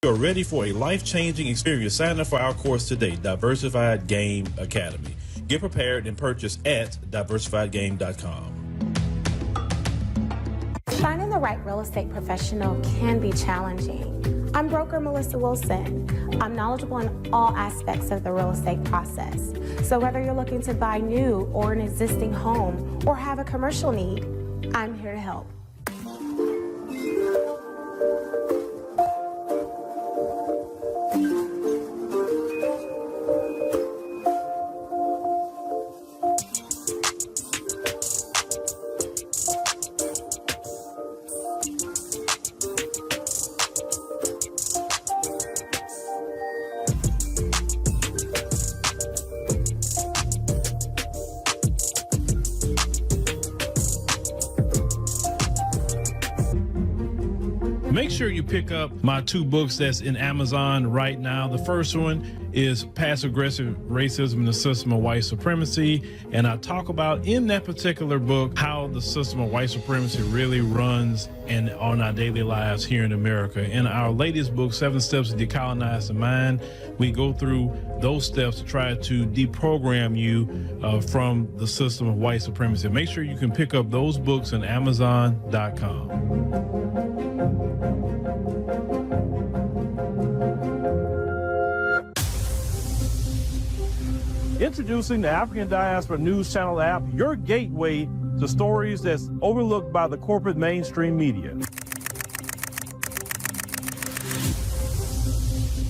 You're ready for a life-changing experience. Sign up for our course today, Diversified Game Academy. Get prepared and purchase at diversifiedgame.com. Finding the right real estate professional can be challenging. I'm broker Melissa Wilson. I'm knowledgeable in all aspects of the real estate process. So whether you're looking to buy new or an existing home or have a commercial need, I'm here to help. Make sure you pick up my two books that's in Amazon right now. The first one is Passive-Aggressive Racism and the System of White Supremacy. And I talk about in that particular book how the system of white supremacy really runs on our daily lives here in America. In our latest book, 7 Steps to Decolonize the Mind, we go through those steps to try to deprogram you from the system of white supremacy. Make sure you can pick up those books on Amazon.com. Introducing the African Diaspora News Channel app, your gateway to stories that's overlooked by the corporate mainstream media.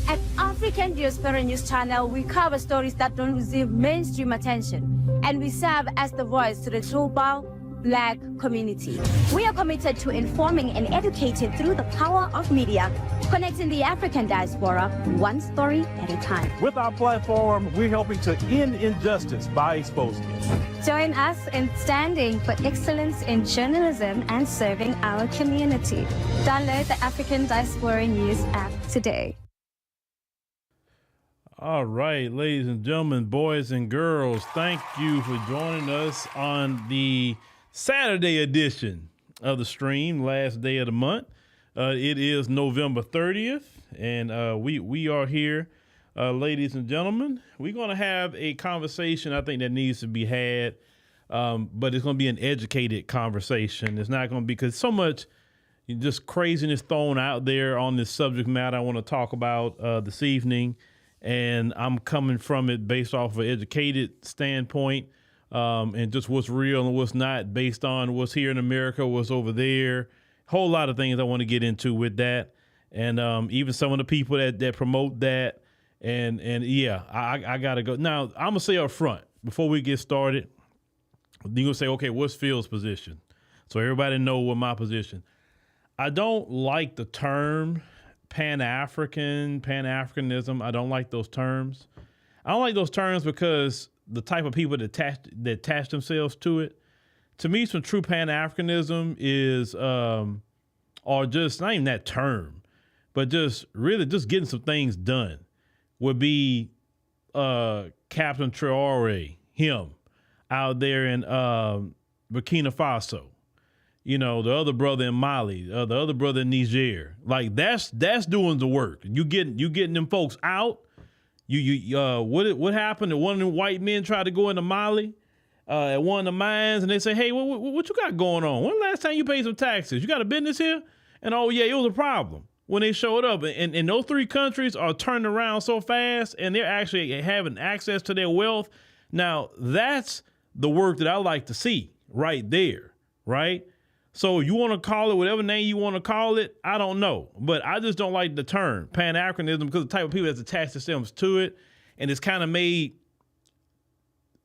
At African Diaspora News Channel, we cover stories that don't receive mainstream attention, and we serve as the voice to the global Black community. We are committed to informing and educating through the power of media, connecting the African diaspora one story at a time. With our platform, we're helping to end injustice by exposing it. Join us in standing for excellence in journalism and serving our community. Download the African Diaspora News app today. All right, ladies and gentlemen, boys and girls, thank you for joining us on the Saturday edition of the stream, last day of the month. It is November 30th, and we are here, ladies and gentlemen. We're going to have a conversation I think that needs to be had, but it's going to be an educated conversation. It's not going to be, because so much just craziness thrown out there on this subject matter I want to talk about this evening, and I'm coming from it based off of an educated standpoint. And just what's real and what's not based on what's here in America, what's over there. Whole lot of things I want to get into with that. And even some of the people that promote that. And yeah, I got to go. Now, I'm going to say up front, before we get started, you're going to say, okay, what's Phil's position? So everybody know what my position. I don't like the term Pan-Africanism. I don't like those terms. I don't like those terms because the type of people that attach themselves to it. To me, some true Pan-Africanism is, or just not even that term, but just really just getting some things done would be Captain Traore, him, out there in Burkina Faso. You know, the other brother in Mali, the other brother in Niger. Like that's doing the work. You getting them folks out. What happened to one of them white men tried to go into Mali at one of the mines, and they say, hey, what you got going on? When the last time you paid some taxes? You got a business here? And oh yeah, it was a problem when they showed up. And those 3 countries are turning around so fast, and they're actually having access to their wealth. Now that's the work that I like to see right there, right? So you want to call it whatever name you want to call it, I don't know. But I just don't like the term Pan-Africanism because the type of people that's attached themselves to it. And it's kind of made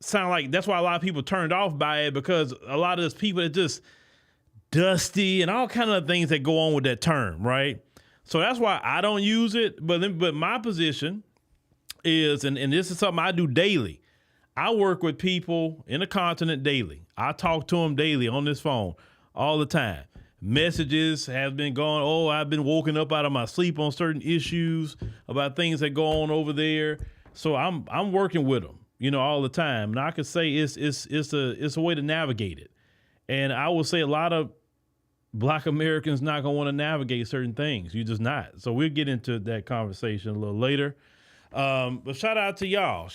sound like that's why a lot of people turned off by it, because a lot of those people are just dusty and all kind of things that go on with that term, right? So that's why I don't use it. But my position is, and this is something I do daily. I work with people in the continent daily. I talk to them daily on this phone. All the time. Messages have been going, oh, I've been woken up out of my sleep on certain issues about things that go on over there. So I'm working with them, you know, all the time. And I could say it's a way to navigate it. And I would say a lot of Black Americans not going to want to navigate certain things. You're just not. So we'll get into that conversation a little later. But shout out to y'all.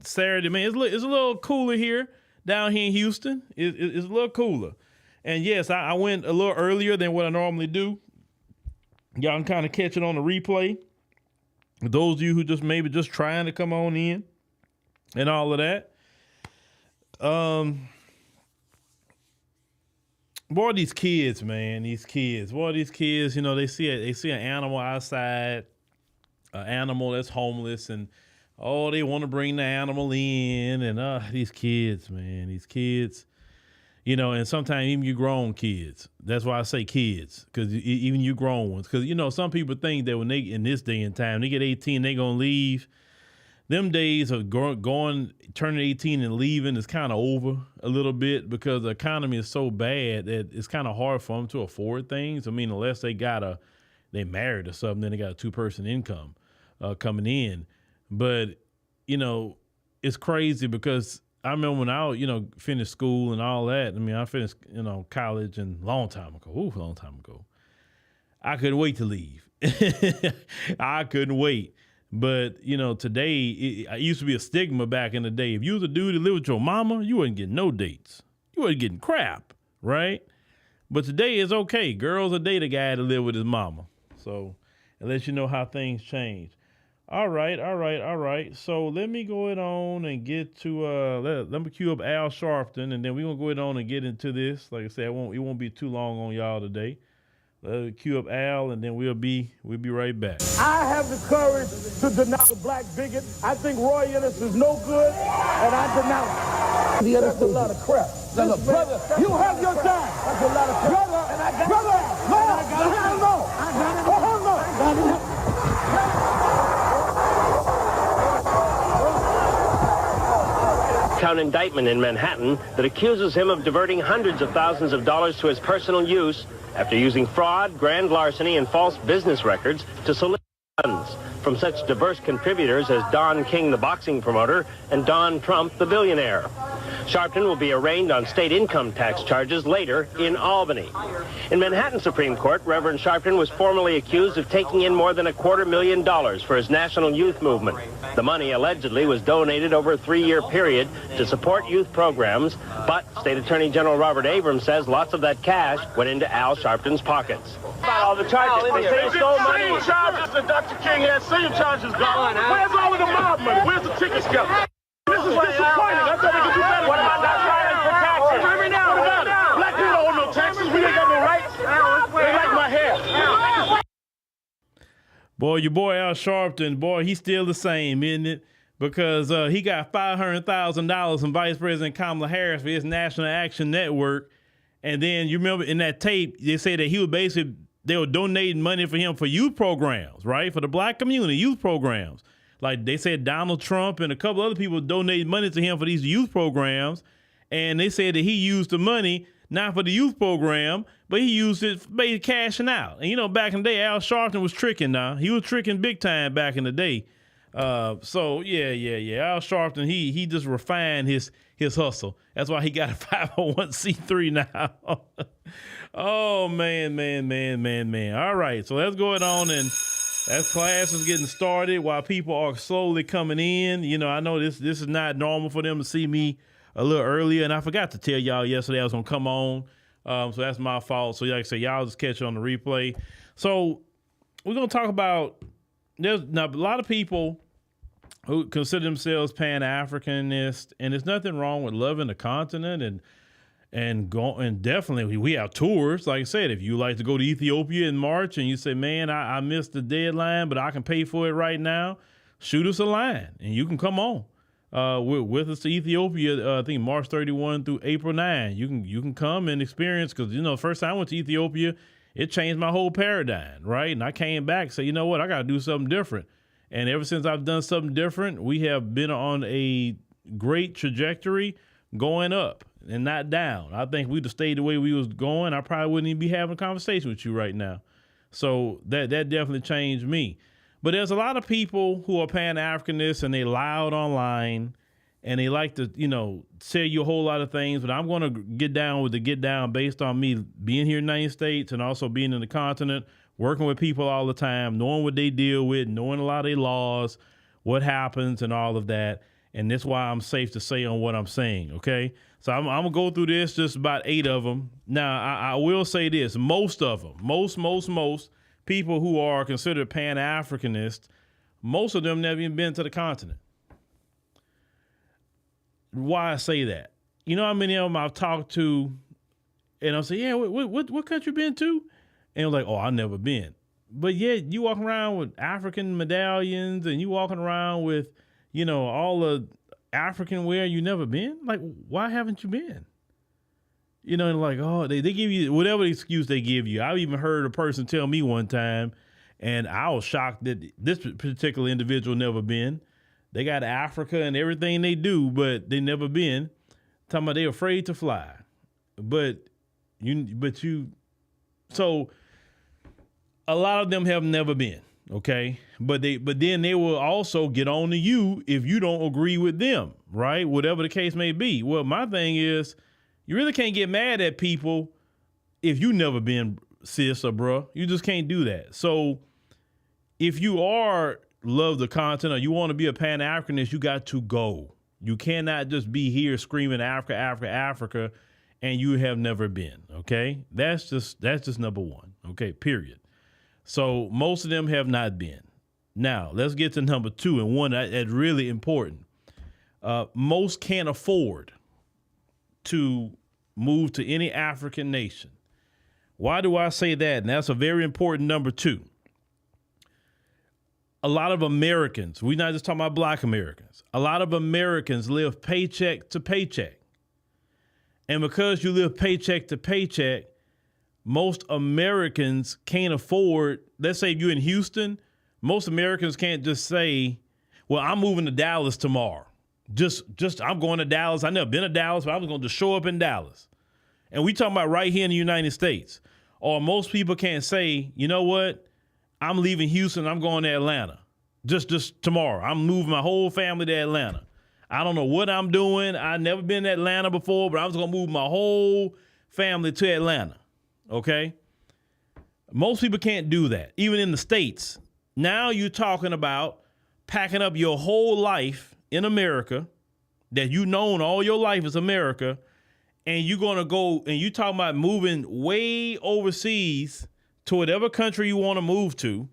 Saturday, man, it's a little cooler here down here in Houston. It's a little cooler. And yes, I went a little earlier than what I normally do. Y'all can kind of catch it on the replay. Those of you who maybe just trying to come on in and all of that. Boy, these kids, man, you know, they see an animal outside, an animal that's homeless, and they want to bring the animal in, and these kids, you know, and sometimes even you grown kids. That's why I say kids, because even you grown ones, because, you know, some people think that when they, in this day and time, they get 18, they going to leave. Them days of turning 18 and leaving is kind of over a little bit, because the economy is so bad that it's kind of hard for them to afford things. I mean, unless they married or something, then they got a 2-person income coming in. But, you know, it's crazy, because I remember when I, you know, finished school and all that. I mean, I finished, you know, college and long time ago. I couldn't wait to leave. I couldn't wait. But, you know, today, it used to be a stigma back in the day. If you was a dude that lived with your mama, you wasn't getting no dates. You wasn't getting crap, right? But today it's okay. Girls will date a guy to live with his mama. So it lets you know how things change. All right. So let me go ahead on and get to, let me cue up Al Sharpton, and then we're going to go ahead on and get into this. Like I said, it won't be too long on y'all today. Cue up Al, and then we'll be right back. I have the courage to denounce the black bigot. I think Roy Ellis is no good, and I denounce him. That's a lot of crap. Look, brother, you have your time. That's a lot of crap. Brother, Count indictment in Manhattan that accuses him of diverting hundreds of thousands of dollars to his personal use after using fraud, grand larceny, and false business records to solicit funds from such diverse contributors as Don King, the boxing promoter, and Don Trump, the billionaire. Sharpton will be arraigned on state income tax charges later in Albany. In Manhattan Supreme Court, Reverend Sharpton was formally accused of taking in more than $250,000 for his national youth movement. The money allegedly was donated over a 3-year period to support youth programs, but State Attorney General Robert Abrams says lots of that cash went into Al Sharpton's pockets. About all the charges, they say he stole money. Same charges that Dr. King had, same charges gone. Where's all of the mob money? Where's the ticket scale? This is disappointing. I thought they could do better. What about not filing for taxes? What about it? Black people don't owe no taxes. We ain't got no rights. They like my hair. Boy, your boy Al Sharpton, boy, he's still the same, isn't it? Because he got $500,000 from Vice President Kamala Harris for his National Action Network. And then you remember in that tape, they said that they were donating money for him for youth programs, right? For the black community, youth programs. Like they said Donald Trump and a couple other people donated money to him for these youth programs. And they said that he used the money not for the youth program, but he used it for cashing out. And, you know, back in the day, Al Sharpton was tricking now. He was tricking big time back in the day. So, yeah. Al Sharpton, he just refined his hustle. That's why he got a 501c3 now. Oh, man. All right, so let's go on and as class is getting started while people are slowly coming in. You know, I know this is not normal for them to see me a little earlier, and I forgot to tell y'all yesterday I was going to come on. So that's my fault. So like I said, y'all just catch it on the replay. So we're going to talk about, there's now a lot of people who consider themselves Pan-Africanists, and there's nothing wrong with loving the continent and definitely we have tours. Like I said, if you like to go to Ethiopia in March and you say, man, I missed the deadline, but I can pay for it right now, shoot us a line and you can come on with us to Ethiopia. I think March 31 through April 9. You can come and experience, because, you know, the first time I went to Ethiopia, it changed my whole paradigm, right? And I came back and said, you know what, I got to do something different. And ever since I've done something different, we have been on a great trajectory going up and not down. I think we'd have stayed the way we was going, I probably wouldn't even be having a conversation with you right now. So that definitely changed me. But there's a lot of people who are Pan-Africanists and they loud online and they like to, sell you a whole lot of things, but I'm going to get down with the get down based on me being here in the United States and also being in the continent, working with people all the time, knowing what they deal with, knowing a lot of their laws, what happens and all of that. And that's why I'm safe to say on what I'm saying, okay? So I'm going to go through this, just about 8 of them. Now, I will say this, most of them, most people who are considered Pan-Africanists, most of them never even been to the continent. Why I say that? You know how many of them I've talked to, and I'll say, yeah, what country been to? And they're like, oh, I've never been. But yet you walking around with African medallions and you walking around with, all the African wear, you never been? Like, why haven't you been? And like, oh, they give you whatever excuse they give you. I've even heard a person tell me one time, and I was shocked that this particular individual never been. They got Africa and everything they do, but they never been. Talking about they afraid to fly. So a lot of them have never been, okay? But then they will also get on to you if you don't agree with them, right? Whatever the case may be. Well, my thing is, you really can't get mad at people if you never been, sis or bruh. You just can't do that. So if you love the content or you want to be a Pan-Africanist, you got to go. You cannot just be here screaming Africa, Africa, Africa, and you have never been, okay? That's just number one, okay, period. So most of them have not been. Now, let's get to number 2, and one that's really important. Most can't afford to move to any African nation. Why do I say that? And that's a very important number 2. A lot of Americans, we're not just talking about Black Americans, a lot of Americans live paycheck to paycheck. And because you live paycheck to paycheck, most Americans can't afford, let's say if you're in Houston, most Americans can't just say, well, I'm moving to Dallas tomorrow. I'm going to Dallas. I've never been to Dallas, but I was going to show up in Dallas. And we talking about right here in the United States. Or most people can't say, you know what? I'm leaving Houston. I'm going to Atlanta. Just tomorrow. I'm moving my whole family to Atlanta. I don't know what I'm doing. I've never been to Atlanta before, but I'm just going to move my whole family to Atlanta. Okay? Most people can't do that, even in the States. Now you're talking about packing up your whole life in America that you've known all your life is America, and you're going to go and you talking about moving way overseas to whatever country you want to move to,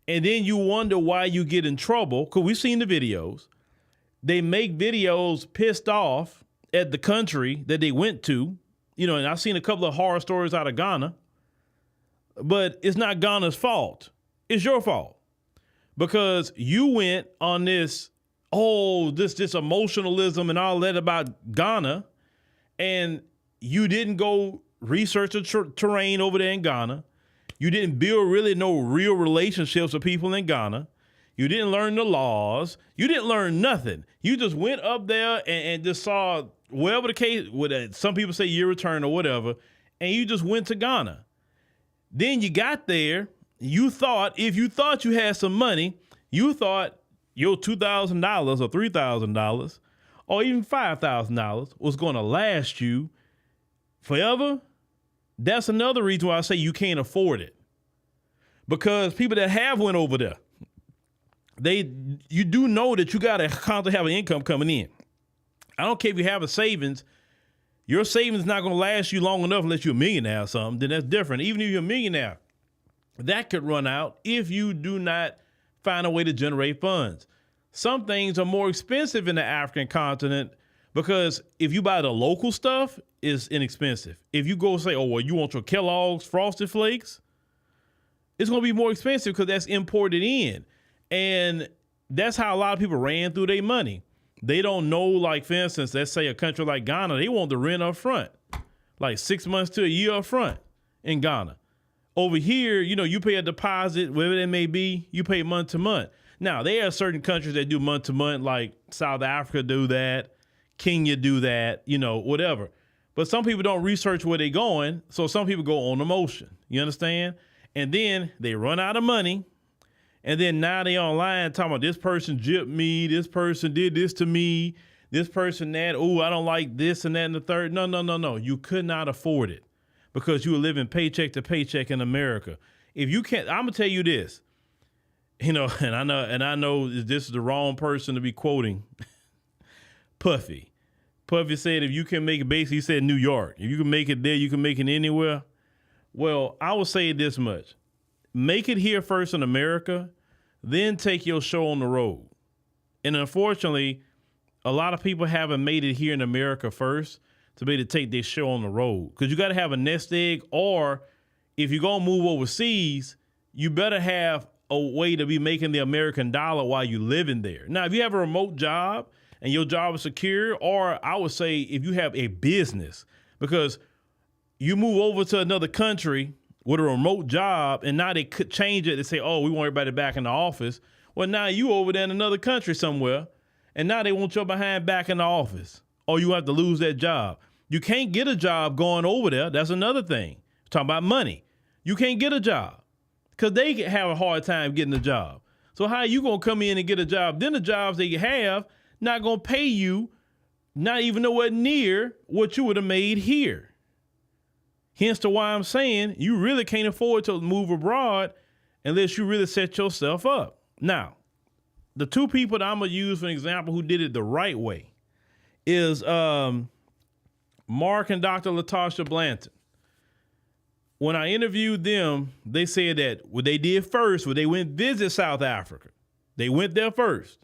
and then you wonder why you get in trouble, because we've seen the videos. They make videos pissed off at the country that they went to, and I've seen a couple of horror stories out of Ghana, but it's not Ghana's fault. It's your fault, because you went on this emotionalism and all that about Ghana, and you didn't go research the terrain over there in Ghana. You didn't build really no real relationships with people in Ghana. You didn't learn the laws. You didn't learn nothing. You just went up there and just saw whatever the case, some people say year return or whatever, and you just went to Ghana. Then you got there. If you thought you had some money, you thought your $2,000 or $3,000 or even $5,000 was going to last you forever. That's another reason why I say you can't afford it. Because people that have went over there, you do know that you got to constantly have an income coming in. I don't care if you have a savings. Your savings is not going to last you long enough unless you're a millionaire or something. Then that's different. Even if you're a millionaire, that could run out if you do not find a way to generate funds. Some things are more expensive in the African continent because if you buy the local stuff, it's inexpensive. If you go say, oh, well, you want your Kellogg's Frosted Flakes, it's going to be more expensive because that's imported in. And that's how a lot of people ran through their money. They don't know, like, for instance, let's say a country like Ghana, they want the rent up front, like 6 months to a year up front in Ghana. Over here, you pay a deposit, whatever that may be, you pay month to month. Now, there are certain countries that do month to month, like South Africa do that, Kenya do that, whatever. But some people don't research where they're going, so some people go on emotion. You understand? And then they run out of money. And then now they online talking about this person gypped me, this person did this to me, this person that, oh, I don't like this and that and the third. No. You could not afford it because you were living paycheck to paycheck in America. If you can't, I'm gonna tell you this, and I know this is the wrong person to be quoting Puffy. Puffy said, if you can make it, basically he said New York. If you can make it there, you can make it anywhere. Well, I will say this much. Make it here first in America, then take your show on the road. And unfortunately, a lot of people haven't made it here in America first to be able to take their show on the road. Because you got to have a nest egg, or if you're going to move overseas, you better have a way to be making the American dollar while you're living there. Now, if you have a remote job and your job is secure, or I would say if you have a business, because you move over to another country with a remote job and now they could change it. They say, oh, we want everybody back in the office. Well, now you over there in another country somewhere, and now they want your behind back in the office, or you have to lose that job. You can't get a job going over there. That's another thing. Talking about money. You can't get a job because they have a hard time getting a job. So how are you going to come in and get a job? Then the jobs they have not going to pay you, not even nowhere near what you would have made here. Hence to why I'm saying you really can't afford to move abroad unless you really set yourself up. Now, the two people that I'm going to use for an example who did it the right way is Mark and Dr. Latasha Blanton. When I interviewed them, they said that what they did first was they went visit South Africa. They went there first.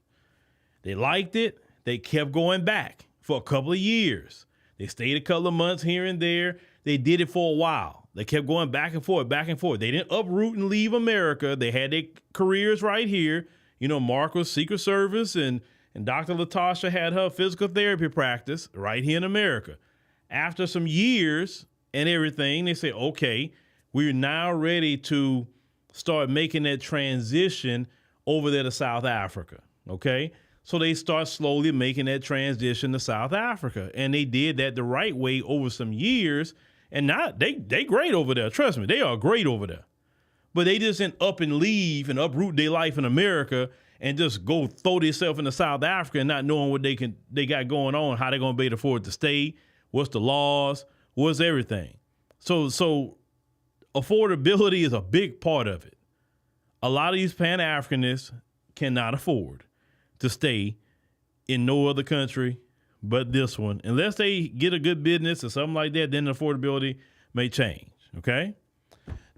They liked it. They kept going back for a couple of years. They stayed a couple of months here and there. They did it for a while. They kept going back and forth, back and forth. They didn't uproot and leave America. They had their careers right here. You know, Mark was Secret Service and Dr. Latasha had her physical therapy practice right here in America. After some years and everything, they say, okay, we're now ready to start making that transition over there to South Africa, okay? So they start slowly making that transition to South Africa, and they did that the right way over some years, and now they great over there. Trust me, they are great over there. But they just didn't up and leave and uproot their life in America and just go throw themselves into South Africa and not knowing what they got going on, how they're going to be able to afford to stay, what's the laws, what's everything. So affordability is a big part of it. A lot of these Pan-Africanists cannot afford to stay in no other country but this one. Unless they get a good business or something like that, then the affordability may change, okay?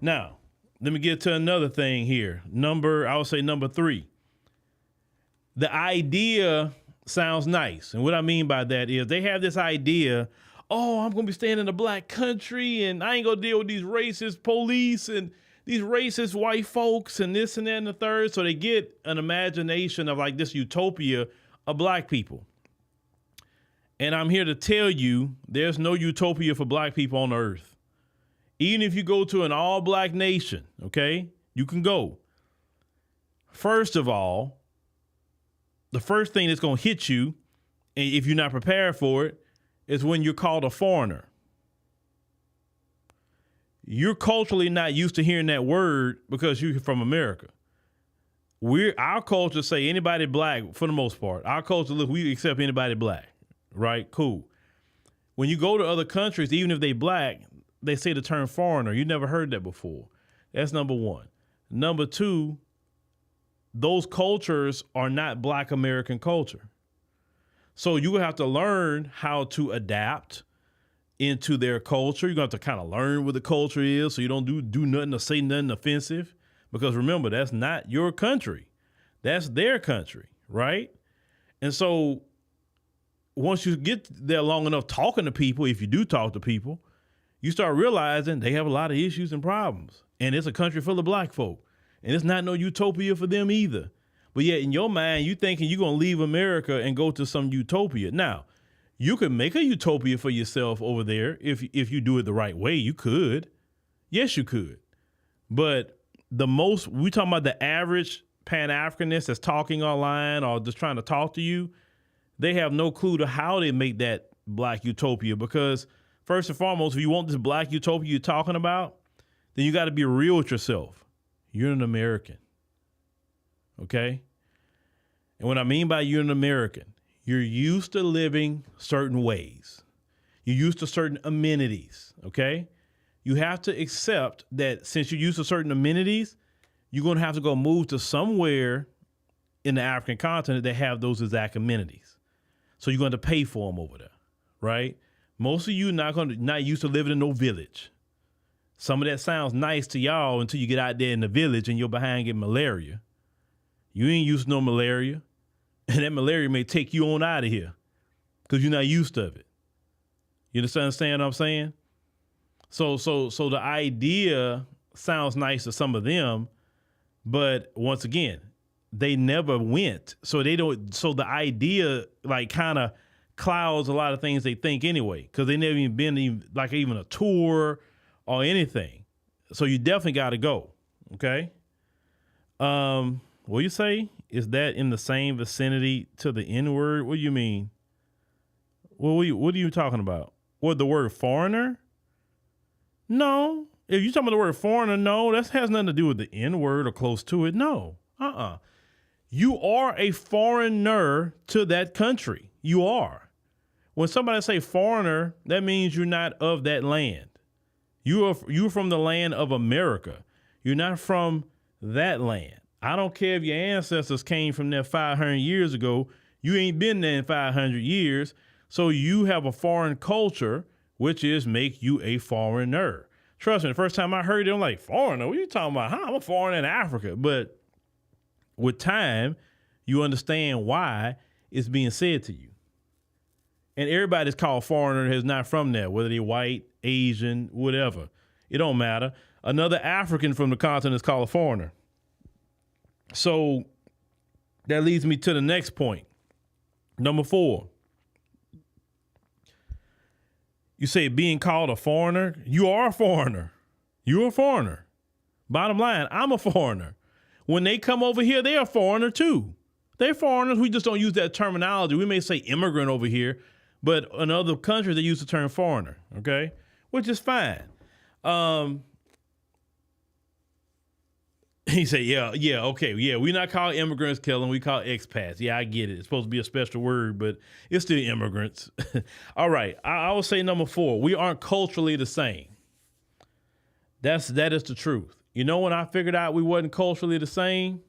Now, let me get to another thing here. I would say number 3. The idea sounds nice. And what I mean by that is they have this idea, oh, I'm going to be staying in a black country and I ain't going to deal with these racist police and these racist white folks and this and that and the third. So they get an imagination of like this utopia of black people. And I'm here to tell you there's no utopia for black people on earth. Even if you go to an all black nation, okay, you can go. First of all, the first thing that's going to hit you, and if you're not prepared for it, is when you're called a foreigner. You're culturally not used to hearing that word because you're from America. Our culture say anybody black, for the most part, our culture, look, we accept anybody black, right? Cool. When you go to other countries, even if they black, they say the term foreigner. You never heard that before. That's number 1. Number 2, those cultures are not black American culture. So you have to learn how to adapt into their culture. You're going to have to kind of learn what the culture is so you don't do nothing or say nothing offensive. Because remember, that's not your country. That's their country, right? And so once you get there long enough talking to people, if you do talk to people, you start realizing they have a lot of issues and problems. And it's a country full of black folk. And it's not no utopia for them either. But yet in your mind, you thinking you're going to leave America and go to some utopia. Now, you can make a utopia for yourself over there if you do it the right way. You could. Yes, you could. But we talking about the average Pan-Africanist that's talking online or just trying to talk to you. They have no clue to how they make that black utopia because first and foremost, if you want this black utopia you're talking about, then you got to be real with yourself. You're an American. Okay? And what I mean by you're an American, You're used to living certain ways. You're used to certain amenities, okay? You have to accept that since you're used to certain amenities, you're going to have to go move to somewhere in the African continent that have those exact amenities. So you're going to pay for them over there, right? Most of you not used to living in no village. Some of that sounds nice to y'all until you get out there in the village and you're behind getting malaria. You ain't used to no malaria, and that malaria may take you on out of here because you're not used to it. You understand what I'm saying? So the idea sounds nice to some of them, but once again, they never went. So the idea like kind of clouds a lot of things they think anyway, because they never even been even a tour or anything. So you definitely got to go. Okay. What you say? Is that in the same vicinity to the N-word? What do you mean? What are you talking about? What, the word foreigner? No. If you're talking about the word foreigner, no, that has nothing to do with the N-word or close to it. No. You are a foreigner to that country. You are. When somebody say foreigner, that means you're not of that land. You're from the land of America. You're not from that land. I don't care if your ancestors came from there 500 years ago. You ain't been there in 500 years. So you have a foreign culture, which is make you a foreigner. Trust me, the first time I heard it, I'm like, foreigner? What are you talking about? I'm a foreigner in Africa. But with time, you understand why it's being said to you. And everybody's called foreigner is not from there, whether they're white, Asian, whatever. It don't matter. Another African from the continent is called a foreigner. So that leads me to the next point. Number 4. You say being called a foreigner. You are a foreigner. You're a foreigner. Bottom line, I'm a foreigner. When they come over here, they're a foreigner too. They're foreigners. We just don't use that terminology. We may say immigrant over here, but in other countries, they use the term foreigner, okay? Which is fine. He said, yeah, okay, yeah. We not call immigrants killing, we call expats. Yeah, I get it. It's supposed to be a special word, but it's still immigrants. All right, I would say number 4, we aren't culturally the same. That is the truth. You know when I figured out we wasn't culturally the same?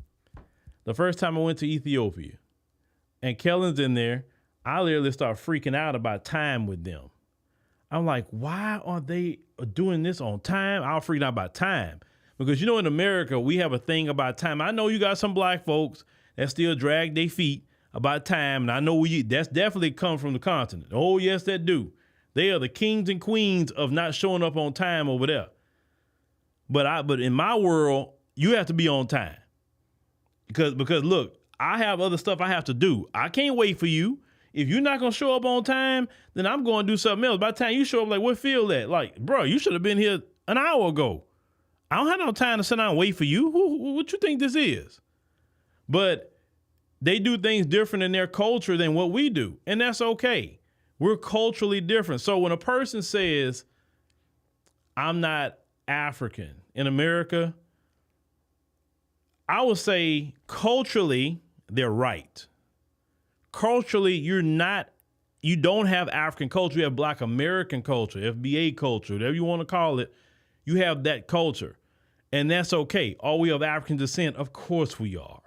The first time I went to Ethiopia, and Kellen's in there, I literally started freaking out about time with them. I'm like, why aren't they doing this on time? I was freaking out about time. Because, in America, we have a thing about time. I know you got some black folks that still drag their feet about time. And I know that's definitely come from the continent. Oh, yes, that do. They are the kings and queens of not showing up on time over there. But in my world, you have to be on time. Because look, I have other stuff I have to do. I can't wait for you. If you're not going to show up on time, then I'm going to do something else. By the time you show up, like, what field at? Like, bro, you should have been here an hour ago. I don't have no time to sit down and wait for you. What you think this is? But they do things different in their culture than what we do. And that's okay. We're culturally different. So when a person says, I'm not African in America, I would say culturally, they're right. Culturally, you don't have African culture. You have Black American culture, FBA culture, whatever you want to call it. You have that culture, and that's okay. Are we of African descent? Of course we are.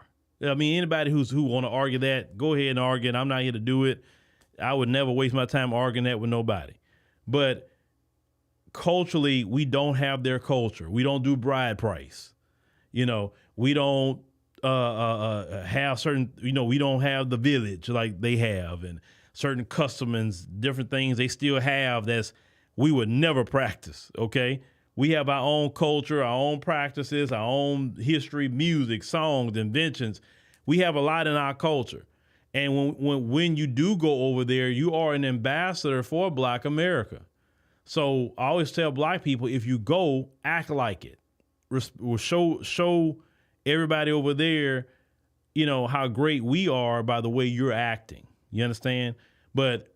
I mean, anybody who want to argue that, go ahead and argue it. I'm not here to do it. I would never waste my time arguing that with nobody. But culturally, we don't have their culture. We don't do bride price. We don't have certain, we don't have the village like they have, and certain customs, different things they still have we would never practice, okay? We have our own culture, our own practices, our own history, music, songs, inventions. We have a lot in our culture. And when you do go over there, you are an ambassador for Black America. So I always tell Black people, if you go, act like it. Show everybody over there, how great we are by the way you're acting. You understand? But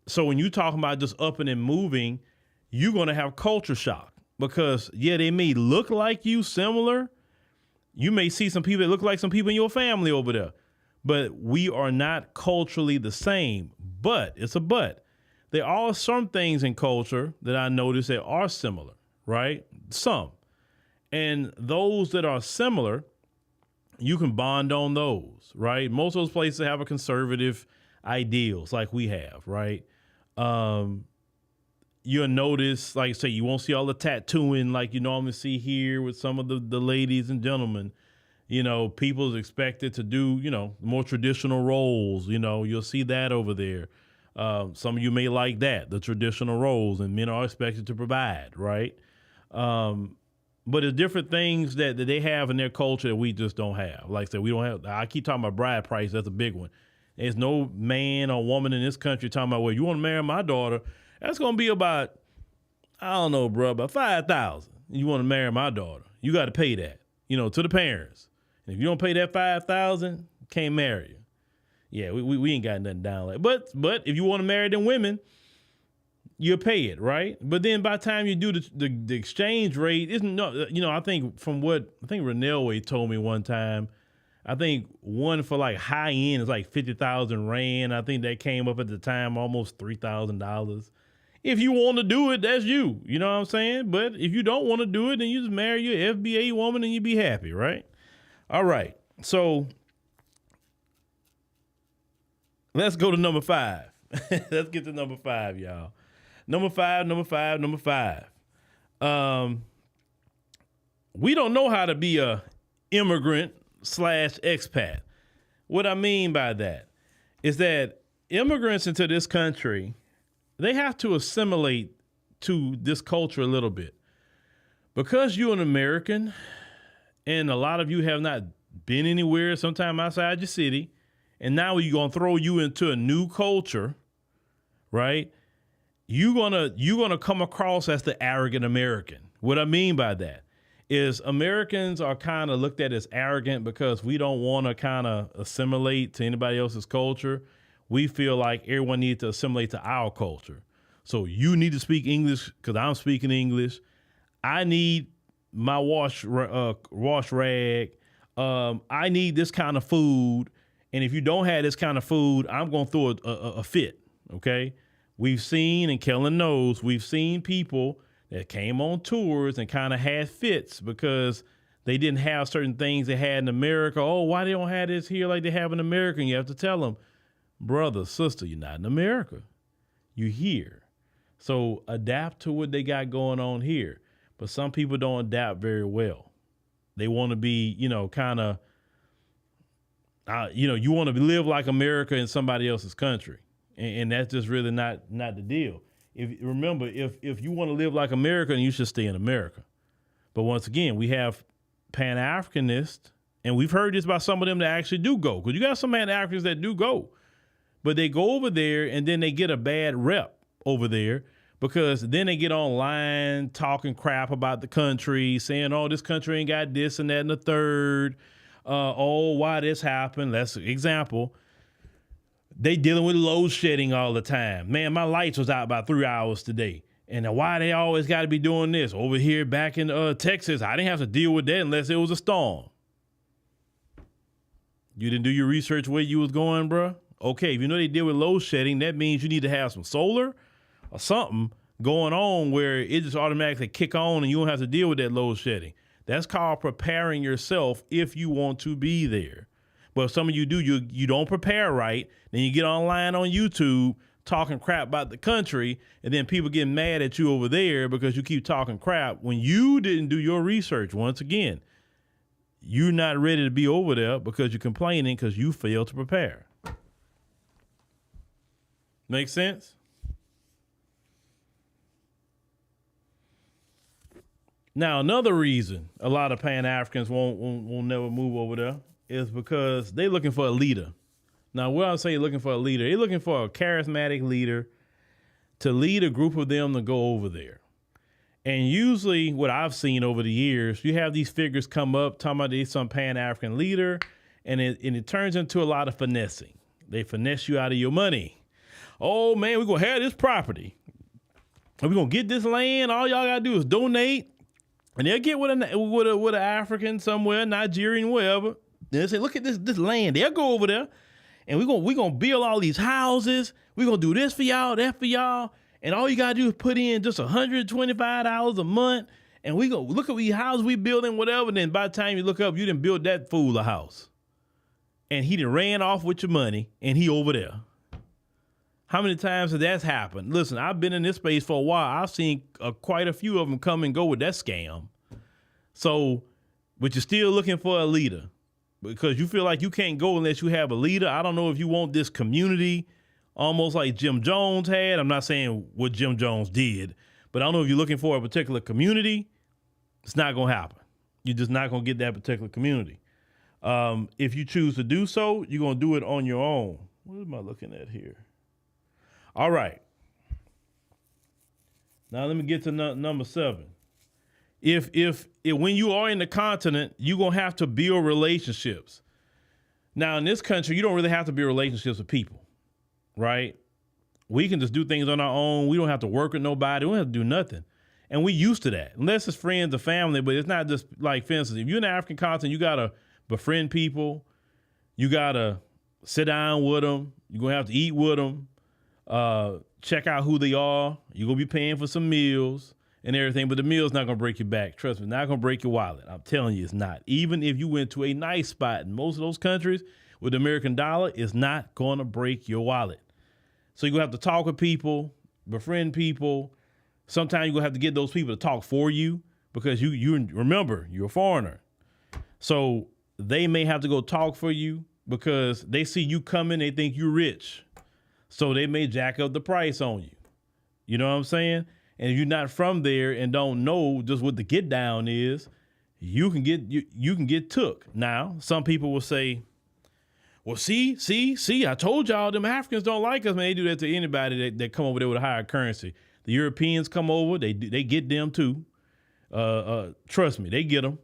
so when you're talking about just upping and moving, you're going to have culture shock. Because, they may look like you, similar. You may see some people that look like some people in your family over there. but we are not culturally the same. But it's a but. There are some things in culture that I notice that are similar, right? Some. And those that are similar, you can bond on those, right? Most of those places have a conservative ideals like we have, right? You'll notice, like I say, you won't see all the tattooing like you normally see here with some of the ladies and gentlemen. You know, people is expected to do, you know, more traditional roles. You know, you'll see that over there. Some of you may like that, the traditional roles, and men are expected to provide, right? But there's different things that they have in their culture that we just don't have. Like I said, we don't have, I keep talking about bride price. That's a big one. There's no man or woman in this country talking about, well, you want to marry my daughter? That's going to be about, I don't know, bro, about $5,000. You want to marry my daughter? You got to pay that, you know, to the parents. And if you don't pay that $5,000, can't marry you. Yeah, we ain't got nothing down like. But if you want to marry them women, you'll pay it, right? But then by the time you do the exchange rate, isn't no, you know, I think from what I think Renelway told me one time, I think one for like high end is like 50,000 Rand. I think that came up at the time almost $3,000. If you want to do it, that's you. You know what I'm saying? But if you don't want to do it, then you just marry your FBA woman and you be happy, right? All right. So let's go to number 5. Let's get to number 5, y'all. Number five. We don't know how to be a immigrant / expat. What I mean by that is that immigrants into this country, they have to assimilate to this culture a little bit. Because you're an American and a lot of you have not been anywhere, sometime outside your city, and now we're going to throw you into a new culture, right? You're gonna come across as the arrogant American. What I mean by that is Americans are kind of looked at as arrogant because we don't want to kind of assimilate to anybody else's culture. We feel like everyone needs to assimilate to our culture. So you need to speak English because I'm speaking English. I need my wash rag. I need this kind of food. And if you don't have this kind of food, I'm going to throw a fit, okay? We've seen, and Kellen knows, we've seen people that came on tours and kind of had fits because they didn't have certain things they had in America. Oh, why they don't have this here like they have in America? And you have to tell them, brother, sister, you're not in America. You're here. So adapt to what they got going on here. But some people don't adapt very well. They want to be, you know, kind of, you want to live like America in somebody else's country. And that's just really not the deal. If you want to live like America, then you should stay in America. But once again, we have Pan-Africanists, and we've heard this about some of them that actually do go. Because you got some Pan-Africans that do go. But they go over there, and then they get a bad rep over there because then they get online talking crap about the country, saying, oh, this country ain't got this and that and the third. Why this happened? That's an example. They dealing with load shedding all the time. Man, my lights was out about 3 hours today. And why they always got to be doing this? Over here back in Texas, I didn't have to deal with that unless it was a storm. You didn't do your research where you was going, bro? Okay, if you know they deal with load shedding, that means you need to have some solar or something going on where it just automatically kick on and you don't have to deal with that load shedding. That's called preparing yourself if you want to be there. But if some of you do, you don't prepare right, then you get online on YouTube talking crap about the country, and then people get mad at you over there because you keep talking crap when you didn't do your research. Once again, you're not ready to be over there because you're complaining because you failed to prepare. Make sense? Now, another reason a lot of Pan-Africans won't never move over there is because they're looking for a leader. Now, when I say looking for a leader, they're looking for a charismatic leader to lead a group of them to go over there. And usually what I've seen over the years, you have these figures come up talking about they're some Pan-African leader, and it turns into a lot of finessing. They finesse you out of your money. Oh, man, we're going to have this property. And we're going to get this land. All y'all got to do is donate. And they'll get with an African somewhere, Nigerian, wherever. They say, look at this land. They'll go over there, and we gonna build all these houses. We're gonna do this for y'all, that for y'all, and all you gotta do is put in just $125 a month, and we go look at these houses we building, whatever. And then by the time you look up, you didn't build that fool a house, and he done ran off with your money, and he over there. How many times has that happened? Listen, I've been in this space for a while. I've seen quite a few of them come and go with that scam. So, but you're still looking for a leader because you feel like you can't go unless you have a leader. I don't know if you want this community almost like Jim Jones had. I'm not saying what Jim Jones did, but I don't know if you're looking for a particular community. It's not going to happen. You're just not going to get that particular community. If you choose to do so, you're going to do it on your own. What am I looking at here? All right. Now let me get to number 7. If when you are in the continent, you're going to have to build relationships. Now in this country, you don't really have to build relationships with people, right? We can just do things on our own. We don't have to work with nobody. We don't have to do nothing. And we used to that, unless it's friends or family, but it's not just like, for instance, if you're in the African continent, you got to befriend people. You got to sit down with them. You're going to have to eat with them. Check out who they are. You're going to be paying for some meals and everything, but the meal's not going to break your back. Trust me, not going to break your wallet. I'm telling you, it's not. Even if you went to a nice spot in most of those countries with the American dollar, it's not going to break your wallet. So you're going to have to talk with people, befriend people. Sometimes you're going to have to get those people to talk for you because you remember, you're a foreigner. So they may have to go talk for you because they see you coming, they think you're rich. So they may jack up the price on you. You know what I'm saying? And if you're not from there and don't know just what the get down is, you can get took. Now, some people will say, well, see, I told y'all them Africans don't like us, man. They do that to anybody that come over there with a higher currency. The Europeans come over, they get them too. Trust me, they get them.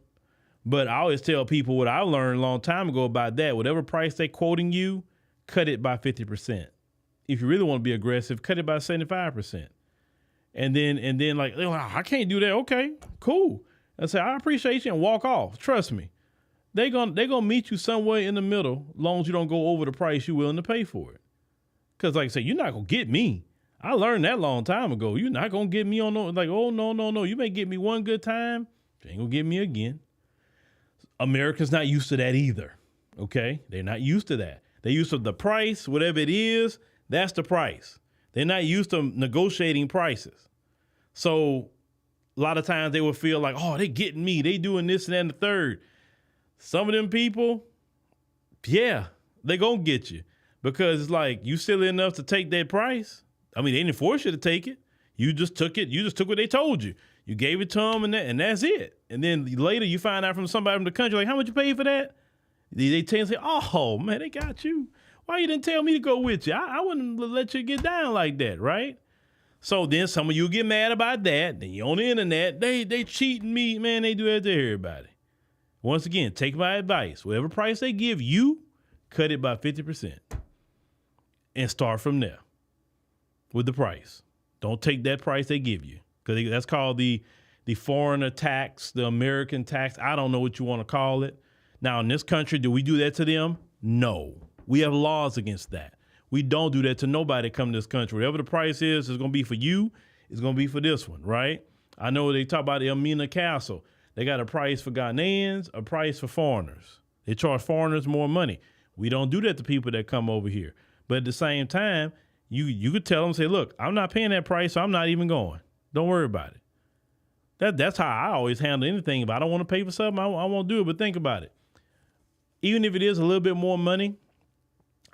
But I always tell people what I learned a long time ago about that. Whatever price they quoting you, cut it by 50%. If you really want to be aggressive, cut it by 75%. And then like, I can't do that. Okay, cool. I say, I appreciate you, and walk off. Trust me. They're gonna meet you somewhere in the middle, as long as you don't go over the price you're willing to pay for it. Because like I say, you're not gonna get me. I learned that a long time ago. You're not gonna get me on no, like, oh no. You may get me one good time, you ain't gonna get me again. Americans not used to that either. Okay? They're not used to that. They're used to the price, whatever it is. That's the price. They're not used to negotiating prices. So a lot of times they will feel like, oh, they getting me. They doing this and that and the third. Some of them people, yeah, they gonna get you because it's like you silly enough to take that price. I mean, they didn't force you to take it. You just took it. You just took what they told you. You gave it to them and that's it. And then later you find out from somebody from the country, like, how much you paid for that? They tell you and say, oh, man, they got you. Why you didn't tell me to go with you? I wouldn't let you get down like that, right? So then some of you get mad about that. Then you're on the internet. They cheating me. Man, they do that to everybody. Once again, take my advice. Whatever price they give you, cut it by 50% and start from there with the price. Don't take that price they give you because that's called the foreigner tax, the American tax. I don't know what you want to call it. Now, in this country, do we do that to them? No. We have laws against that. We don't do that to nobody come to this country. Whatever the price is, it's going to be for you. It's going to be for this one, right? I know they talk about the Elmina Castle. They got a price for Ghanaians, a price for foreigners. They charge foreigners more money. We don't do that to people that come over here. But at the same time, you could tell them, say, look, I'm not paying that price, so I'm not even going. Don't worry about it. That's how I always handle anything. If I don't want to pay for something, I won't do it. But think about it. Even if it is a little bit more money,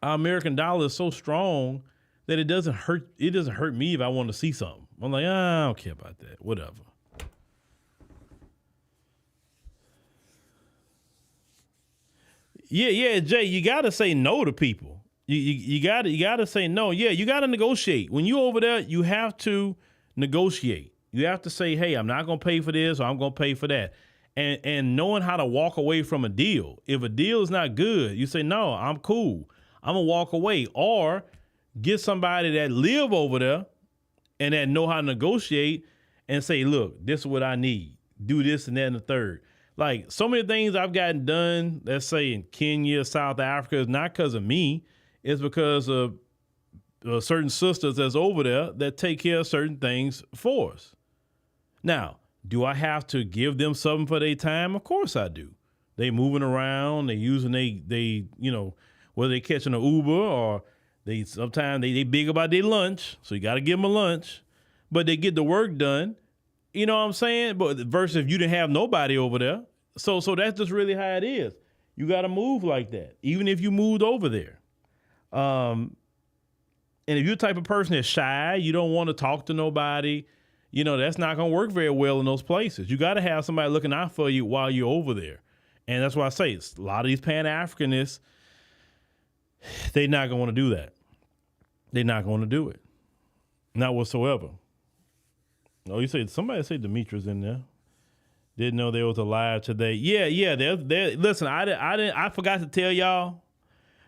our American dollar is so strong that it doesn't hurt. It doesn't hurt me if I want to see something. I'm like, I don't care about that. Whatever. Yeah, Jay, you got to say no to people. You got to say no. Yeah, you got to negotiate. When you over there, you have to negotiate. You have to say, hey, I'm not going to pay for this or I'm going to pay for that. And knowing how to walk away from a deal. If a deal is not good, you say, no, I'm cool. I'm going to walk away. Or get somebody that live over there and that know how to negotiate and say, look, this is what I need. Do this and that and the third. Like so many things I've gotten done, let's say in Kenya, South Africa, is not because of me. It's because of certain sisters that's over there that take care of certain things for us. Now, do I have to give them something for their time? Of course I do. They moving around, they using they whether they catching an Uber or sometimes they big about their lunch, so you got to give them a lunch, but they get the work done. You know what I'm saying? But versus if you didn't have nobody over there. So that's just really how it is. You got to move like that, even if you moved over there. And if you're the type of person that's shy, you don't want to talk to nobody, that's not going to work very well in those places. You got to have somebody looking out for you while you're over there. And that's why I say a lot of these Pan-Africanists, they're not going to want to do that. They're not going to do it. Not whatsoever. Oh, somebody said Demetrius in there. Didn't know there was a live today. Yeah. Listen, I forgot to tell y'all.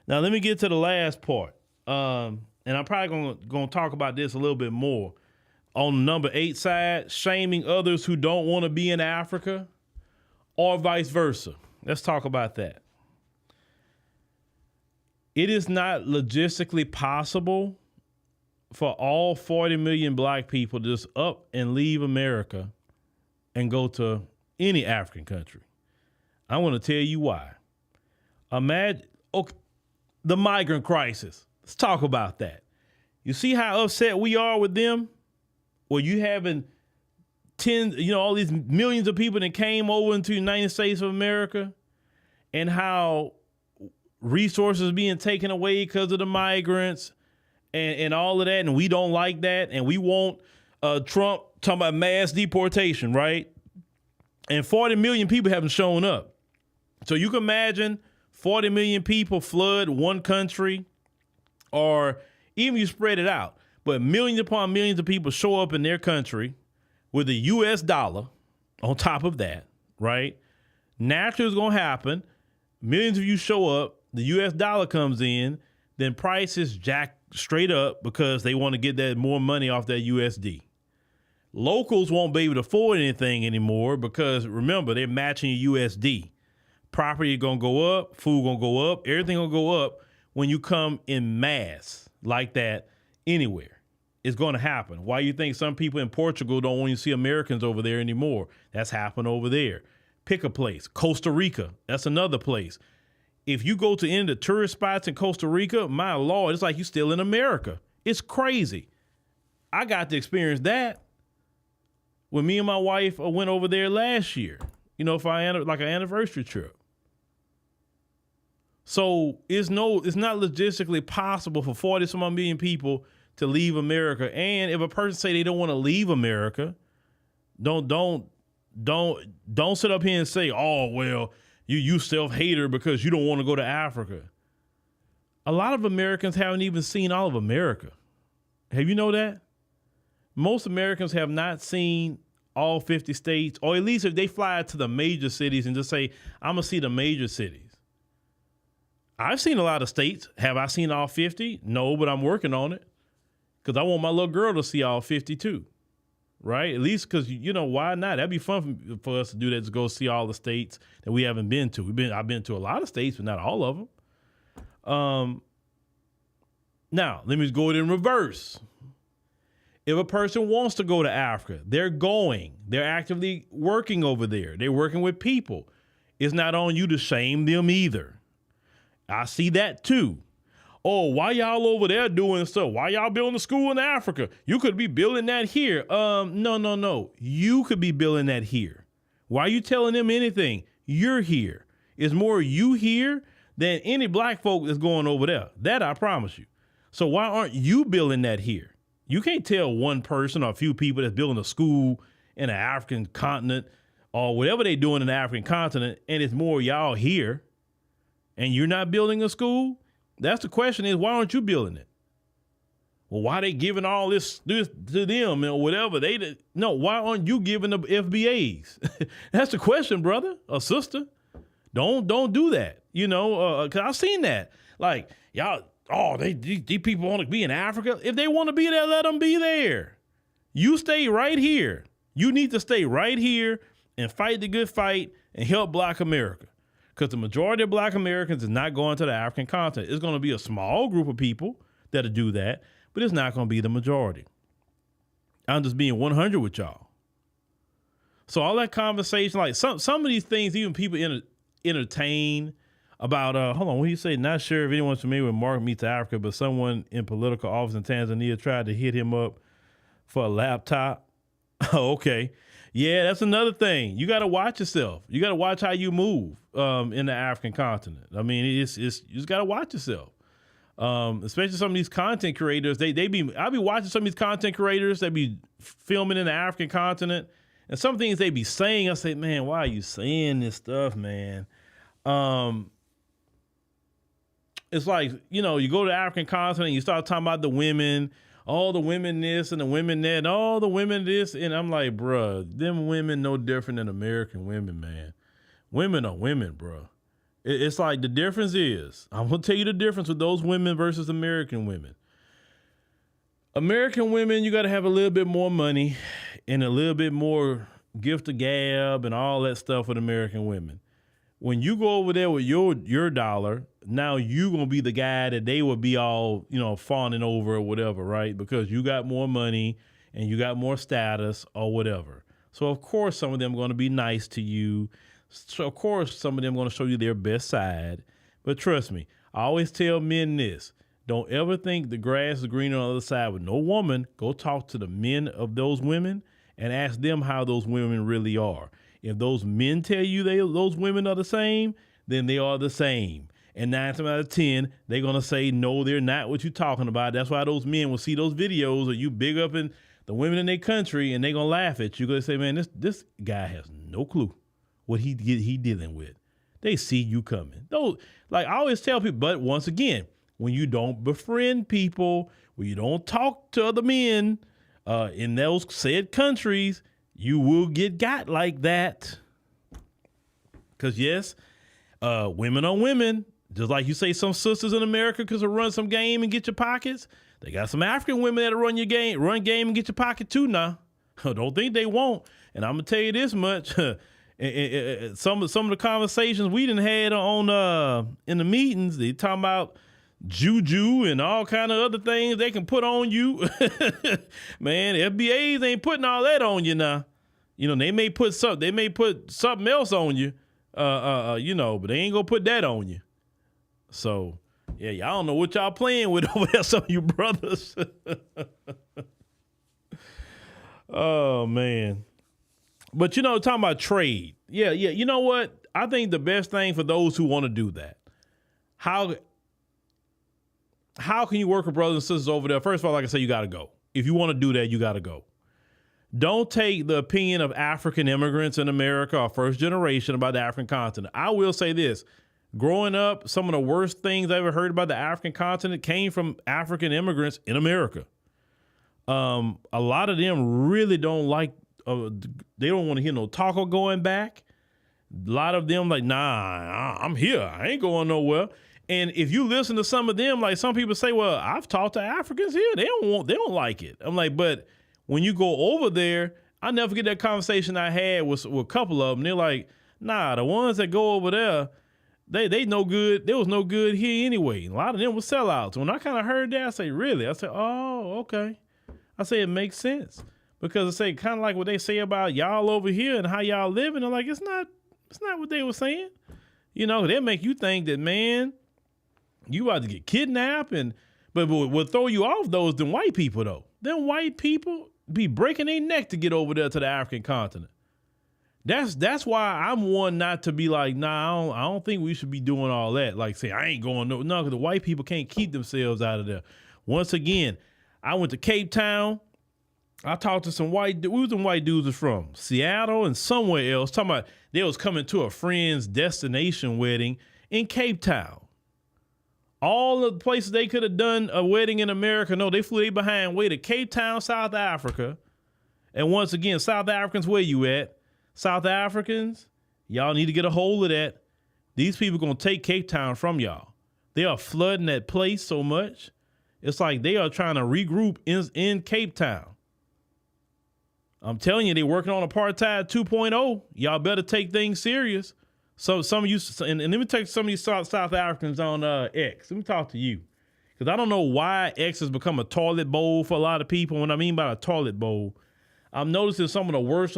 Now let me get to the last part. And I'm probably gonna talk about this a little bit more. On number 8 side, shaming others who don't want to be in Africa, or vice versa. Let's talk about that. It is not logistically possible for all 40 million black people to just up and leave America and go to any African country. I want to tell you why. Imagine the migrant crisis. Let's talk about that. You see how upset we are with them? Well, you having all these millions of people that came over into the United States of America, and how resources being taken away because of the migrants and all of that, and we don't like that, and we want Trump talking about mass deportation, right? And 40 million people haven't shown up. So you can imagine 40 million people flood one country, or even you spread it out, but millions upon millions of people show up in their country with the US dollar on top of that, right? Naturally, it's going to happen. Millions of you show up, the US dollar comes in, then prices jack straight up because they want to get that more money off that USD. Locals won't be able to afford anything anymore because, remember, they're matching USD. Property going to go up, food going to go up, everything going to go up when you come in mass like that anywhere. It's going to happen. Why you think some people in Portugal don't want to see Americans over there anymore? That's happened over there. Pick a place. Costa Rica, that's another place. If you go to any of the tourist spots in Costa Rica, my Lord, it's like you're still in America. It's crazy. I got to experience that when me and my wife went over there last year, for like an anniversary trip. So it's not logistically possible for 40-some million people to leave America. And if a person say they don't want to leave America, don't sit up here and say, oh, well, you self-hater because you don't want to go to Africa. A lot of Americans haven't even seen all of America. Have you know that? Most Americans have not seen all 50 states, or at least if they fly to the major cities and just say, I'm going to see the major cities. I've seen a lot of states. Have I seen all 50? No, but I'm working on it because I want my little girl to see all 50 too. Right? At least because, why not? That'd be fun for us to do that, to go see all the states that we haven't been to. I've been to a lot of states, but not all of them. Now, let me go in reverse. If a person wants to go to Africa, they're going. They're actively working over there. They're working with people. It's not on you to shame them either. I see that too. Oh, why y'all over there doing stuff? Why y'all building a school in Africa? You could be building that here. No. You could be building that here. Why are you telling them anything? You're here. It's more you here than any black folk that's going over there. That I promise you. So why aren't you building that here? You can't tell one person or a few people that's building a school in the African continent or whatever they're doing in the African continent, and it's more y'all here, and you're not building a school. That's the question is, why aren't you building it? Well, why they giving all this to them or whatever? No, why aren't you giving the FBAs? That's the question, brother or sister. Don't do that, because I've seen that. Like, y'all, these people want to be in Africa. If they want to be there, let them be there. You stay right here. You need to stay right here and fight the good fight and help Black America. Because the majority of Black Americans is not going to the African continent. It's going to be a small group of people that'll do that, but it's not going to be the majority. I'm just being 100 with y'all. So all that conversation, like some of these things, even people entertain about, hold on, what do you say? Not sure if anyone's familiar with Mark Meets Africa, but someone in political office in Tanzania tried to hit him up for a laptop. Oh, okay. Yeah, that's another thing. You got to watch yourself. You got to watch how you move in the African continent. I mean, you just got to watch yourself. Especially some of these content creators, I'll be watching some of these content creators that be filming in the African continent, and some things they be saying, I say, man, why are you saying this stuff, man? It's like, you go to the African continent and you start talking about the women, all the women this and the women that, and all the women this, and I'm like, bruh, them women no different than American women, man. Women are women, bruh. It's like the difference is, I'm going to tell you the difference with those women versus American women. American women, you got to have a little bit more money and a little bit more gift to gab and all that stuff with American women. When you go over there with your dollar, now you going to be the guy that they would be all, fawning over or whatever, right? Because you got more money and you got more status or whatever. So, of course, some of them are going to be nice to you. So, of course, some of them are going to show you their best side. But trust me, I always tell men this. Don't ever think the grass is greener on the other side with no woman. Go talk to the men of those women and ask them how those women really are. If those men tell you those women are the same, then they are the same. And 9 times out of 10, they're going to say, no, they're not what you're talking about. That's why those men will see those videos of you big up in the women in their country, and they're going to laugh at you. They're going to say, man, this guy has no clue what he dealing with. They see you coming. Those, like I always tell people, but once again, when you don't befriend people, when you don't talk to other men in those said countries, you will get got like that. Because yes, women are women. Just like you say some sisters in America because they run some game and get your pockets. They got some African women that run game and get your pocket too now. Don't think they won't. And I'm going to tell you this much. Some of the conversations we done had on in the meetings, they talking about juju and all kind of other things they can put on you. Man, FBAs ain't putting all that on you now. They may put something else on you, but they ain't gonna put that on you. So yeah, y'all don't know what y'all playing with over there, some of you brothers. Oh man. But talking about trade. Yeah. You know what? I think the best thing for those who want to do that, how can you work with brothers and sisters over there? First of all, like I said, you got to go. If you want to do that, you got to go. Don't take the opinion of African immigrants in America or first generation about the African continent. I will say this. Growing up, some of the worst things I ever heard about the African continent came from African immigrants in America. A lot of them really don't like, they don't want to hear no talk of going back. A lot of them like, nah, I'm here. I ain't going nowhere. And if you listen to some of them, like some people say, well, I've talked to Africans here. They don't like it. I'm like, but when you go over there, I never forget that conversation I had with a couple of them. They're like, nah, the ones that go over there, they no good. There was no good here anyway. A lot of them were sellouts. When I kind of heard that, I say, really? I said, oh, okay. I say it makes sense because I say kind of like what they say about y'all over here and how y'all living. I'm like, it's not what they were saying. They make you think that, man, you about to get kidnapped but what throw you off those them white people though. Them white people be breaking their neck to get over there to the African continent. That's why I'm one not to be like, nah, I don't think we should be doing all that. Like say, I ain't going no, because the white people can't keep themselves out of there. Once again, I went to Cape Town. I talked to some white dudes was from Seattle and somewhere else talking about they was coming to a friend's destination wedding in Cape Town. All the places they could have done a wedding in America, no, they flew behind way to Cape Town, South Africa. And once again, South Africans, where you at? South Africans, y'all need to get a hold of that. These people going to take Cape Town from y'all. They are flooding that place so much. It's like they are trying to regroup in Cape Town. I'm telling you, they're working on apartheid 2.0. Y'all better take things serious. So some of you, and let me take some of you South Africans on X. Let me talk to you. Because I don't know why X has become a toilet bowl for a lot of people. What I mean by a toilet bowl, I'm noticing some of the worst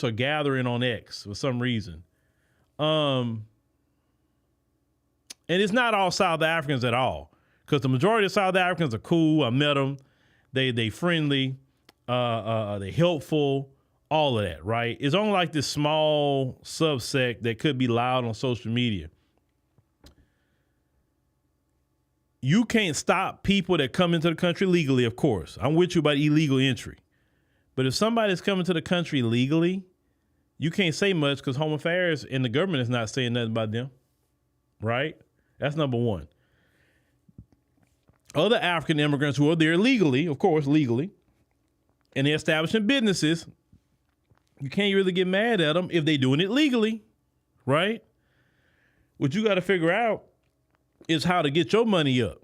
are gathering on X for some reason. And it's not all South Africans at all. Because the majority of South Africans are cool. I met them. They friendly. They helpful. All of that, right? It's only like this small subsect that could be loud on social media. You can't stop people that come into the country legally, of course. I'm with you about illegal entry. But if somebody's coming to the country legally, you can't say much because Home Affairs and the government is not saying nothing about them, right? That's number one. Other African immigrants who are there legally, of course, legally, and they're establishing businesses, you can't really get mad at them if they're doing it legally, right? What you got to figure out is how to get your money up.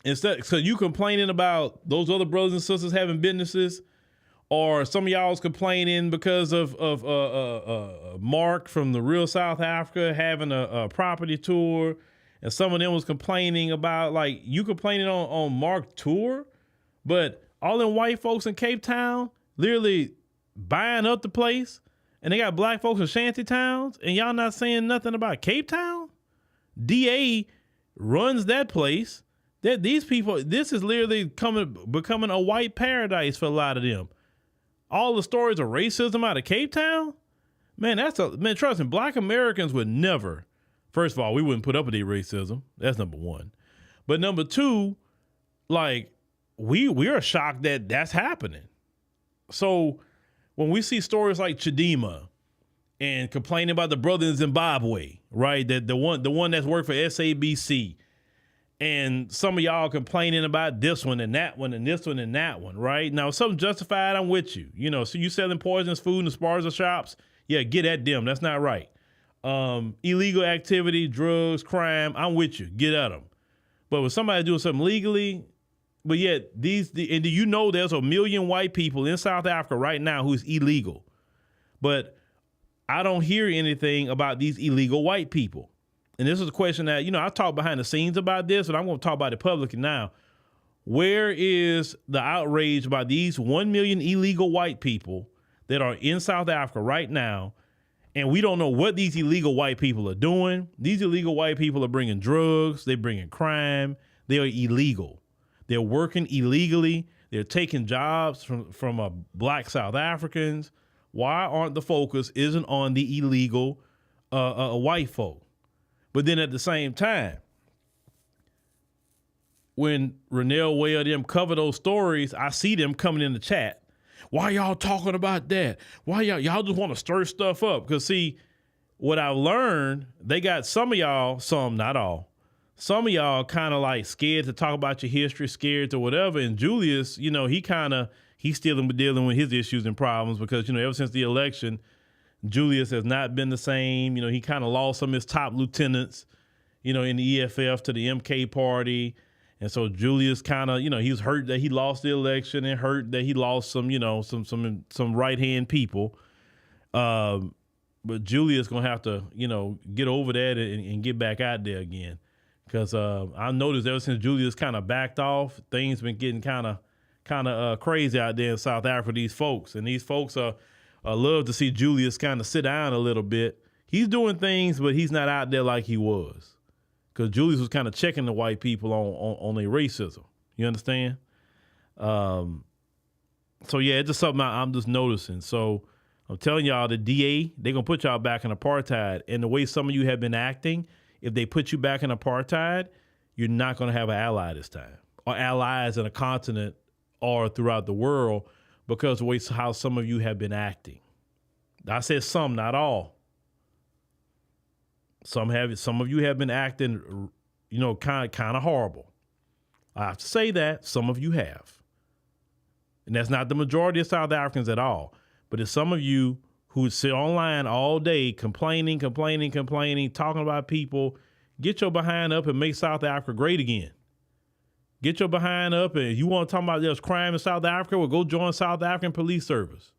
Instead, so you complaining about those other brothers and sisters having businesses, or some of y'all's complaining because of Mark from the real South Africa having a property tour, and some of them was complaining about, like, you complaining on Mark tour, but all them white folks in Cape Town literally buying up the place, and they got black folks in shanty towns, and y'all not saying nothing about Cape Town? DA runs that place. That these people, this is literally becoming a white paradise for a lot of them. All the stories of racism out of Cape Town, man, trust me, black Americans would never, first of all, we wouldn't put up with their racism. That's number one. But number two, like, we are shocked that that's happening. So when we see stories like Chidima and complaining about the brother in Zimbabwe, right? That the one that's worked for SABC, and some of y'all complaining about this one and that one and this one and that one, right? Now, if something justified, I'm with you. You know, so you selling poisonous food in the Sparza shops, yeah, get at them. That's not right. Illegal activity, drugs, crime, I'm with you. Get at them. But with somebody doing something legally, but yet and do you know there's 1 million white people in South Africa right now who's illegal? But I don't hear anything about these illegal white people. And this is a question that, you know, I talk behind the scenes about this, but I'm going to talk about it publicly now. Where is the outrage about these 1 million illegal white people that are in South Africa right now? And we don't know what these illegal white people are doing. These illegal white people are bringing drugs. They're bringing crime. They are illegal. They're working illegally. They're taking jobs from black South Africans. Why aren't the focus isn't on the illegal white folk? But then at the same time, when Renell Ware them cover those stories, I see them coming in the chat. Why y'all talking about that? Why y'all just want to stir stuff up? Because see, what I've learned, they got some of y'all, some, not all, some of y'all kind of like scared to talk about your history, scared to whatever. And Julius, you know, he's still dealing with his issues and problems because, you know, ever since the election, Julius has not been the same. You know, he kind of lost some of his top lieutenants, you know, in the EFF to the MK party. And so Julius kind of, you know, he was hurt that he lost the election and hurt that he lost some, you know, some right-hand people. But Julius going to have to, you know, get over that and get back out there again. Because I noticed ever since Julius kind of backed off, things been getting kind of crazy out there in South Africa, these folks. And these folks I love to see Julius kind of sit down a little bit. He's doing things, but he's not out there like he was. Because Julius was kind of checking the white people on their racism. You understand? So, yeah, it's just something I'm just noticing. So I'm telling y'all, the DA, they're going to put y'all back in apartheid. And the way some of you have been acting, if they put you back in apartheid, you're not going to have an ally this time. Or allies in a continent or throughout the world because of the way how some of you have been acting. I said some, not all. Some of you have been acting, you know, kind of horrible. I have to say that some of you have, and that's not the majority of South Africans at all. But it's some of you who sit online all day complaining, talking about people. Get your behind up and make South Africa great again. Get your behind up, and if you want to talk about there's crime in South Africa, well, go join South African Police Service.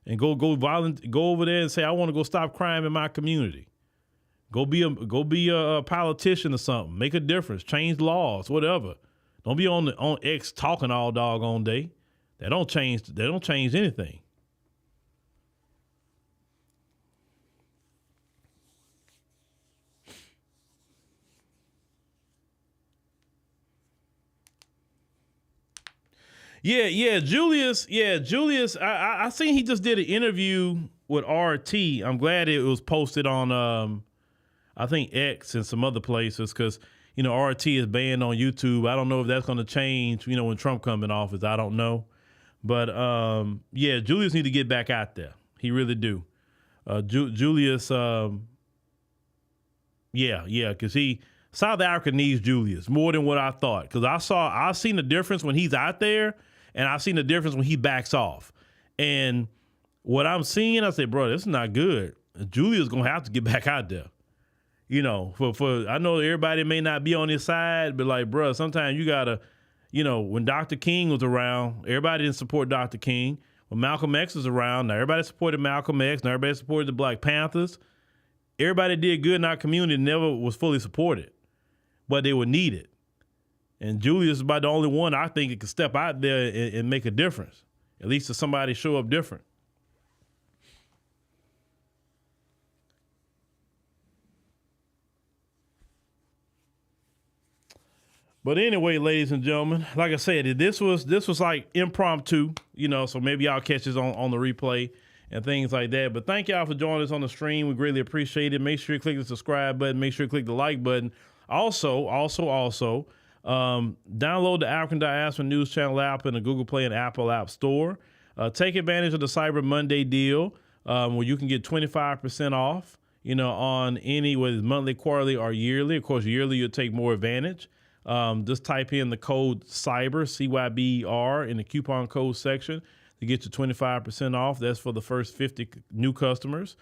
and go over there and say, I want to go stop crime in my community. Go be a politician or something. Make a difference. Change laws, whatever. Don't be on X talking all doggone day. They don't change anything. Yeah, Julius. I seen he just did an interview with RT. I'm glad it was posted on, I think X and some other places, because RT is banned on YouTube. I don't know if that's going to change. When Trump comes in office, I don't know. But Julius need to get back out there. He really do. Julius. Because South Africa needs Julius more than what I thought. Because I've seen the difference when he's out there. And I've seen the difference when he backs off. And what I'm seeing, I say, bro, this is not good. Julia's going to have to get back out there. I know everybody may not be on his side, but like, bro, sometimes you got to, when Dr. King was around, everybody didn't support Dr. King. When Malcolm X was around, now everybody supported Malcolm X. Now everybody supported the Black Panthers. Everybody did good in our community, never was fully supported, but they were needed. And Julius is about the only one I think that can step out there and make a difference. At least if somebody show up different. But anyway, ladies and gentlemen, like I said, this was like impromptu, so maybe y'all catch this on the replay and things like that. But thank y'all for joining us on the stream. We greatly appreciate it. Make sure you click the subscribe button. Make sure you click the like button. Also, download the African Diaspora News Channel app in the Google Play and Apple App Store. Take advantage of the Cyber Monday deal where you can get 25% off, on any, whether it's monthly, quarterly, or yearly. Of course, yearly, you'll take more advantage. Just type in the code CYBER, CYBER, in the coupon code section to get you 25% off. That's for the first 50 new customers.